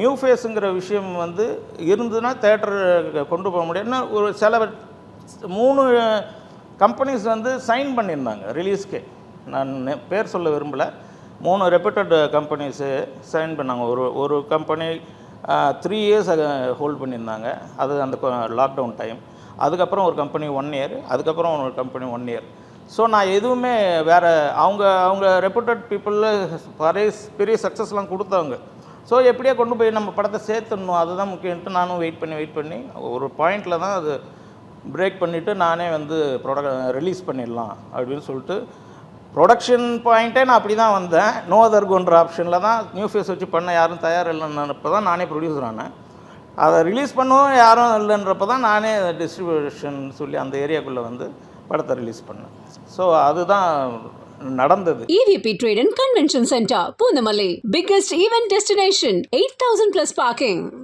New ஃபேஸுங்கிற விஷயம் வந்து இருந்துன்னா தேட்டர் கொண்டு போக முடியும்னா ஒரு சில 3 கம்பெனிஸ் வந்து சைன் பண்ணியிருந்தாங்க ரிலீஸ்க்கே. நான் பேர் சொல்ல விரும்பலை. 3 ரெப்யூட்டட் கம்பெனிஸு சைன் பண்ணாங்க. ஒரு கம்பெனி 3 இயர்ஸ் ஹோல்ட் பண்ணியிருந்தாங்க, அது அந்த லாக்டவுன் டைம். அதுக்கப்புறம் ஒரு கம்பெனி 1 இயர், அதுக்கப்புறம் ஒரு கம்பெனி 1 இயர். ஸோ நான் எதுவுமே வேறு அவங்க ரெப்யூட்டட் பீப்புளில் பெரிய சக்ஸஸ்லாம் கொடுத்தவங்க. ஸோ எப்படியோ கொண்டு போய் நம்ம படத்தை சேர்த்துடணும், அதுதான் முக்கியன்ட்டு நானும் வெயிட் பண்ணி ஒரு பாயிண்டில் தான் அது பிரேக் பண்ணிவிட்டு நானே வந்து ரிலீஸ் பண்ணிடலாம் அப்படின்னு சொல்லிட்டு ப்ரொடக்ஷன் பாயிண்ட்டே நான் அப்படி தான் வந்தேன். நோ அதர் கோன்ற ஆப்ஷனில் தான் நியூ ஃபேஸ் வச்சு பண்ண யாரும் தயார் இல்லைன்றப்ப தான் நானே ப்ரொடியூசர் ஆனேன். அதை ரிலீஸ் பண்ணவும் யாரும் இல்லைன்றப்ப தான் நானே டிஸ்ட்ரிபியூஷன் சொல்லி அந்த ஏரியாக்குள்ளே வந்து படத்தை ரிலீஸ் பண்ணேன். ஸோ அதுதான் நடந்தது. EVP Trade and Convention Center, Poonamalai, biggest event destination, 8,000 plus parking.